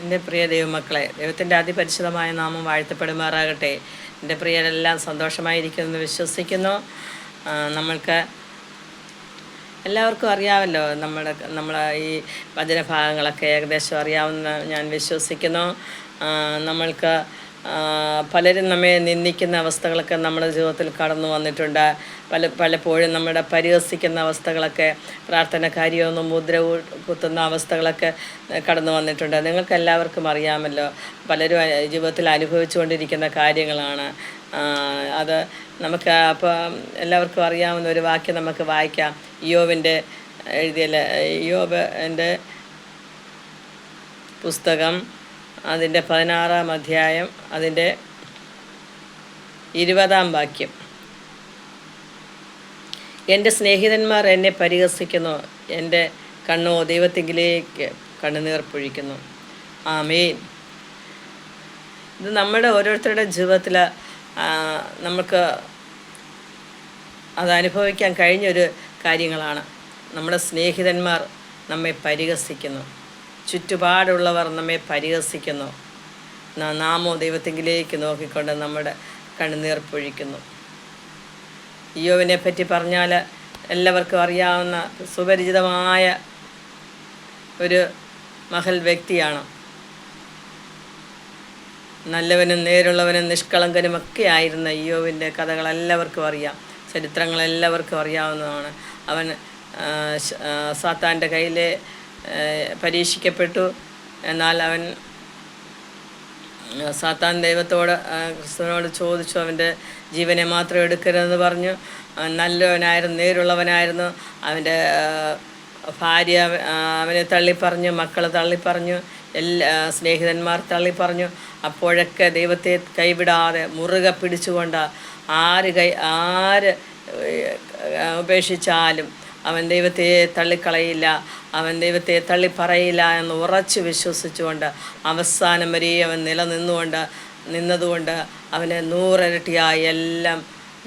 എൻ്റെ പ്രിയ ദൈവമക്കളെ, ദൈവത്തിൻ്റെ അതിപരിശുദ്ധമായ നാമം വാഴ്ത്തപ്പെടുമാറാകട്ടെ. എൻ്റെ പ്രിയരെല്ലാം സന്തോഷമായിരിക്കുമെന്ന് വിശ്വസിക്കുന്നു. നമ്മൾക്ക് എല്ലാവർക്കും അറിയാമല്ലോ, നമ്മളെ ഈ വചനഭാഗങ്ങളൊക്കെ ഏകദേശം അറിയാമെന്ന് ഞാൻ വിശ്വസിക്കുന്നു. നമ്മൾക്ക് പലരും നമ്മെ നിന്ദിക്കുന്ന അവസ്ഥകളൊക്കെ നമ്മുടെ ജീവിതത്തിൽ കടന്നു വന്നിട്ടുണ്ട്. പലപ്പോഴും നമ്മുടെ പരിഹസിക്കുന്ന അവസ്ഥകളൊക്കെ, പ്രാർത്ഥനക്കാരിയൊന്നും മുദ്ര കുത്തുന്ന അവസ്ഥകളൊക്കെ കടന്നു വന്നിട്ടുണ്ട്. നിങ്ങൾക്ക് എല്ലാവർക്കും അറിയാമല്ലോ, പലരും ജീവിതത്തിൽ അനുഭവിച്ചുകൊണ്ടിരിക്കുന്ന കാര്യങ്ങളാണ് അത്. നമുക്ക് അപ്പോൾ എല്ലാവർക്കും അറിയാവുന്ന ഒരു വാക്യം നമുക്ക് വായിക്കാം. യോബിൻ്റെ യോബിൻ്റെ പുസ്തകം അതിൻ്റെ 16-ാം അധ്യായം അതിൻ്റെ 20-ാം വാക്യം. എൻ്റെ സ്നേഹിതന്മാർ എന്നെ പരിഹസിക്കുന്നു, എൻ്റെ കണ്ണോ ദൈവത്തിങ്കിലേക്ക് കണ്ണുനീർ പൊഴിക്കുന്നു. ആമേൻ. ഇത് നമ്മുടെ ഓരോരുത്തരുടെ ജീവിതത്തിൽ നമുക്ക് അത് അനുഭവിക്കാൻ കഴിഞ്ഞൊരു കാര്യങ്ങളാണ്. നമ്മുടെ സ്നേഹിതന്മാർ നമ്മെ പരിഹസിക്കുന്നു, ചുറ്റുപാടുള്ളവർ നമ്മെ പരിഹസിക്കുന്നു. നാമോ ദൈവത്തിങ്കിലേക്ക് നോക്കിക്കൊണ്ട് നമ്മുടെ കണ്ണുനീർ പൊഴിക്കുന്നു. യോബിനെ പറ്റി പറഞ്ഞാൽ എല്ലാവർക്കും അറിയാവുന്ന സുപരിചിതമായ ഒരു മഹൽ വ്യക്തിയാണ്. നല്ലവനും നേരുള്ളവനും നിഷ്കളങ്കനും ഒക്കെ ആയിരുന്ന യോബിൻ്റെ കഥകൾ എല്ലാവർക്കും അറിയാം, ചരിത്രങ്ങളെല്ലാവർക്കും അറിയാവുന്നതാണ്. അവൻ സാത്താൻ്റെ കയ്യിൽ പരീക്ഷിക്കപ്പെട്ടു. എന്നാൽ അവൻ സാത്താൻ ക്രിസ്തുവിനോട് ചോദിച്ചു, അവൻ്റെ ജീവനെ മാത്രം എടുക്കരുതെന്ന് പറഞ്ഞു. നല്ലവനായിരുന്നു, നേരുള്ളവനായിരുന്നു. അവൻ്റെ ഭാര്യ അവനെ തള്ളിപ്പറഞ്ഞു, മക്കൾ തള്ളിപ്പറഞ്ഞു, സ്നേഹിതന്മാർ തള്ളിപ്പറഞ്ഞു. അപ്പോഴൊക്കെ ദൈവത്തെ കൈവിടാതെ മുറുകെ പിടിച്ചുകൊണ്ട് ആര് ഉപേക്ഷിച്ചാലും അവൻ ദൈവത്തെ തള്ളിക്കളയില്ല, അവൻ ദൈവത്തെ തള്ളിപ്പറയില്ല എന്ന് ഉറച്ച് വിശ്വസിച്ചുകൊണ്ട് അവസാനം വരെ അവൻ നിന്നതുകൊണ്ട് അവന് 100 ഇരട്ടിയായി എല്ലാം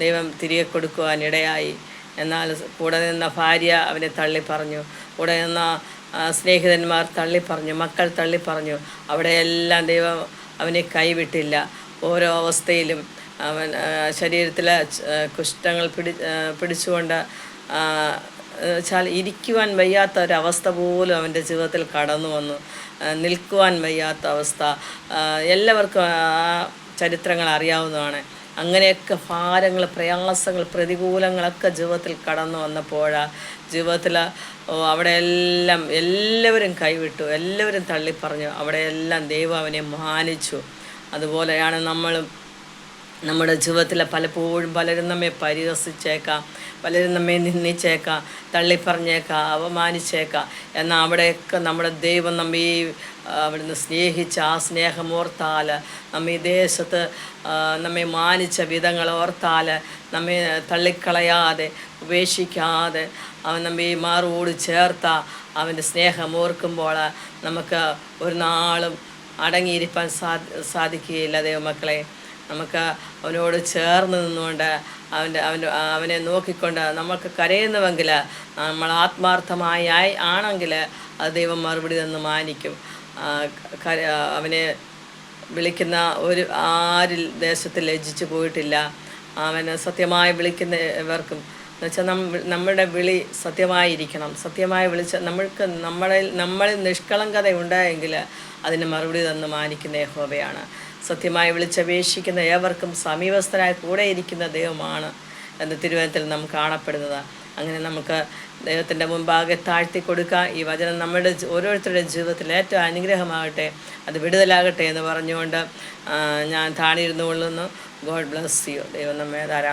ദൈവം തിരികെ കൊടുക്കുവാനിടയായി. എന്നാൽ കൂടെ നിന്ന ഭാര്യ അവനെ തള്ളിപ്പറഞ്ഞു, കൂടെ നിന്ന സ്നേഹിതന്മാർ തള്ളിപ്പറഞ്ഞു, മക്കൾ തള്ളിപ്പറഞ്ഞു. അവിടെയെല്ലാം ദൈവം അവനെ കൈവിട്ടില്ല. ഓരോ അവസ്ഥയിലും അവൻ ശരീരത്തിലെ കുഷ്ഠങ്ങൾ പിടിച്ചുകൊണ്ട് വെച്ചാൽ ഇരിക്കുവാൻ വയ്യാത്ത ഒരവസ്ഥ പോലും അവൻ്റെ ജീവിതത്തിൽ കടന്നു വന്നു. നിൽക്കുവാൻ വയ്യാത്ത അവസ്ഥ എല്ലാവർക്കും ചരിത്രങ്ങൾ അറിയാവുന്നതാണ്. അങ്ങനെയൊക്കെ ഭാരങ്ങൾ, പ്രയാസങ്ങൾ, പ്രതികൂലങ്ങളൊക്കെ ജീവിതത്തിൽ കടന്നു വന്നപ്പോഴാണ് ജീവിതത്തിൽ അവിടെയെല്ലാം എല്ലാവരും കൈവിട്ടു, എല്ലാവരും തള്ളിപ്പറഞ്ഞു. അവിടെയെല്ലാം ദൈവം അവനെ മാനിച്ചു. അതുപോലെയാണ് നമ്മളും നമ്മുടെ ജീവിതത്തിൽ പലപ്പോഴും പലരും നമ്മെ പരിഹസിച്ചേക്കാം, പലരും നമ്മെ നിന്ദിച്ചേക്കാം, തള്ളിപ്പറഞ്ഞേക്കാം, അപമാനിച്ചേക്കാം. എന്നാൽ അവിടെയൊക്കെ നമ്മുടെ ദൈവം നമ്മെ അവിടുന്ന് സ്നേഹിച്ച ആ സ്നേഹമോർത്താൽ, നമ്മെ ദേശത്ത് നമ്മെ മാനിച്ച വിധങ്ങൾ ഓർത്താൽ, നമ്മെ തള്ളിക്കളയാതെ ഉപേക്ഷിക്കാതെ അവൻ നമ്മെ മാറോട് ചേർത്ത അവൻ്റെ സ്നേഹം ഓർക്കുമ്പോൾ നമുക്ക് ഒരു നാളും അടങ്ങിയിരിക്കാൻ സാധിക്കുകയില്ല. ദൈവമക്കളെ, നമുക്ക് അവനോട് ചേർന്ന് നിന്നുകൊണ്ട് അവനെ നോക്കിക്കൊണ്ട് നമുക്ക് കരയുന്നുവെങ്കിൽ, നമ്മൾ ആത്മാർത്ഥമായി ആണെങ്കിൽ അത് ദൈവം മറുപടി തന്ന് മാനിക്കും. അവനെ വിളിക്കുന്ന ആരിൽ ദേശത്ത് ലജ്ജിച്ചു പോയിട്ടില്ല. അവന് സത്യമായി വിളിക്കുന്നവർക്കും എന്നുവെച്ചാൽ നമ്മുടെ വിളി സത്യമായിരിക്കണം. സത്യമായി വിളിച്ച നമ്മളിൽ നിഷ്കളങ്കത ഉണ്ടായെങ്കിൽ അതിന് മറുപടി തന്ന് മാനിക്കുന്ന യഹോവയാണ്. സത്യമായി വിളിച്ചപേക്ഷിക്കുന്ന ഏവർക്കും സമീപസ്ഥനായി കൂടെ ഇരിക്കുന്ന ദൈവമാണ് എന്ന് തിരുവചനത്തിൽ നാം കാണപ്പെടുന്നത്. അങ്ങനെ നമുക്ക് ദൈവത്തിൻ്റെ മുമ്പാകെ താഴ്ത്തി കൊടുക്കാം. ഈ വചനം നമ്മുടെ ഓരോരുത്തരുടെ ജീവിതത്തിൽ ഏറ്റവും അനുഗ്രഹമാകട്ടെ, അത് വിടുതലാകട്ടെ എന്ന് പറഞ്ഞുകൊണ്ട് ഞാൻ താണിരുന്നു കൊള്ളുന്നു. God bless you. ദൈവം നമ്മെ ധാരാളം